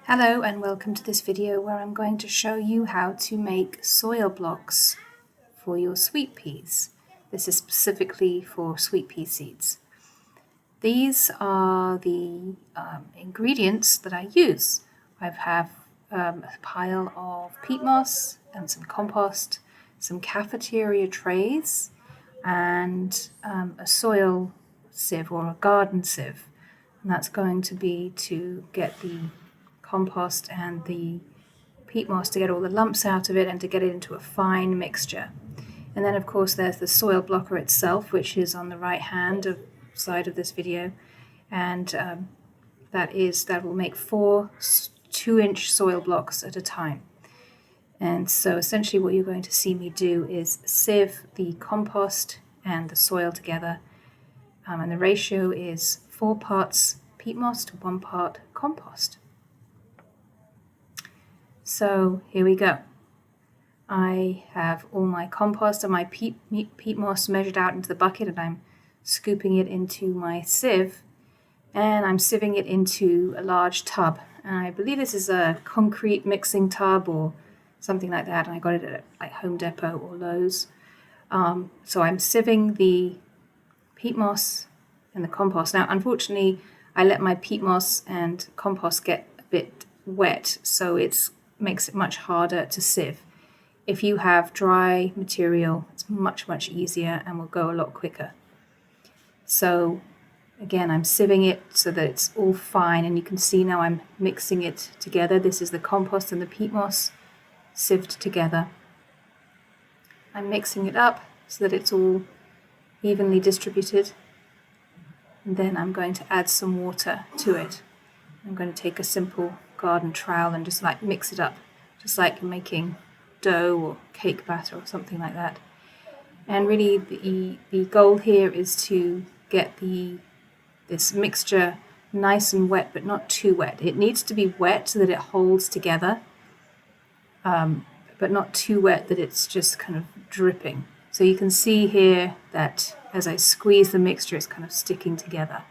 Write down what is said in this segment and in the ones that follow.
Hello and welcome to this video where I'm going to show you how to make soil blocks for your sweet peas. This is specifically for sweet pea seeds. These are the ingredients that I use. I have a pile of peat moss and some compost, some cafeteria trays, and a soil sieve or a garden sieve. And that's going to be to get the compost and the peat moss, to get all the lumps out of it and to get it into a fine mixture. And then of course there's the soil blocker itself, which is on the right hand side of this video, and that will make 4 2-inch soil blocks at a time. And so essentially what you're going to see me do is sieve the compost and the soil together, and the ratio is 4 parts peat moss to 1 part compost. So here we go. I have all my compost and my peat moss measured out into the bucket, and I'm scooping it into my sieve, and I'm sieving it into a large tub. And I believe this is a concrete mixing tub or something like that, and I got it at like Home Depot or Lowe's. So I'm sieving the peat moss and the compost. Now, unfortunately, I let my peat moss and compost get a bit wet, so it makes it much harder to sieve. If you have dry material, it's much easier and will go a lot quicker. So again, I'm sieving it so that it's all fine, and you can see now I'm mixing it together. This is the compost and the peat moss sieved together. I'm mixing it up so that it's all evenly distributed, and then I'm going to add some water to it. I'm going to take a simple garden trowel and just like mix it up, just like making dough or cake batter or something like that. And really the goal here is to get this mixture nice and wet, but not too wet. It needs to be wet so that it holds together, but not too wet that it's just kind of dripping. So you can see here that as I squeeze the mixture, it's kind of sticking together.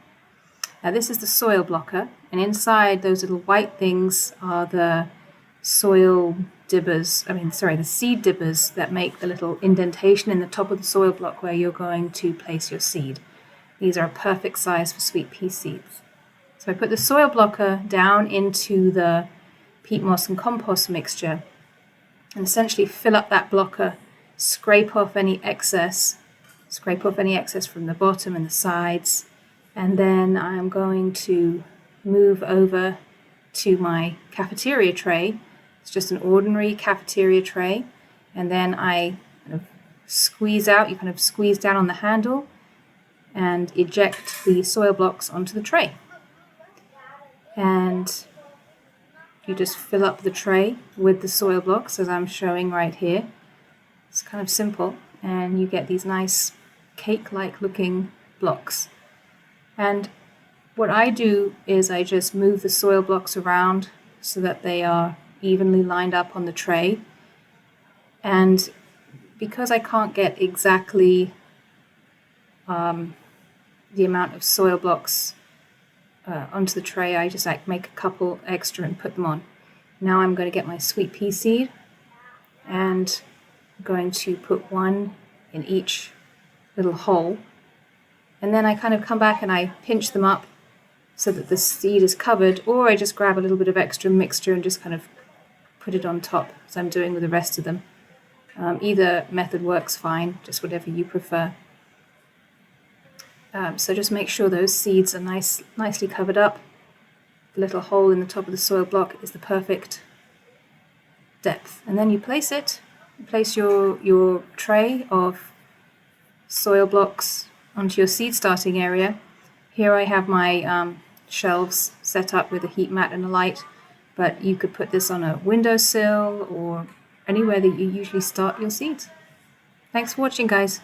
Now this is the soil blocker, and inside those little white things are the the seed dibbers that make the little indentation in the top of the soil block where you're going to place your seed. These are a perfect size for sweet pea seeds. So I put the soil blocker down into the peat moss and compost mixture and essentially fill up that blocker, scrape off any excess from the bottom and the sides, and then I'm going to move over to my cafeteria tray. It's just an ordinary cafeteria tray, and then I kind of squeeze out, you kind of squeeze down on the handle and eject the soil blocks onto the tray. And you just fill up the tray with the soil blocks as I'm showing right here. It's kind of simple, and you get these nice cake-like looking blocks. And what I do is I just move the soil blocks around so that they are evenly lined up on the tray. And because I can't get exactly the amount of soil blocks onto the tray, I just like make a couple extra and put them on. Now I'm going to get my sweet pea seed, and I'm going to put one in each little hole. And then I kind of come back and I pinch them up so that the seed is covered, or I just grab a little bit of extra mixture and just kind of put it on top, as I'm doing with the rest of them. Either method works fine, just whatever you prefer. So just make sure those seeds are nicely covered up. The little hole in the top of the soil block is the perfect depth. And then you place your tray of soil blocks onto your seed starting area. Here I have my shelves set up with a heat mat and a light, but you could put this on a windowsill or anywhere that you usually start your seeds. Thanks for watching, guys.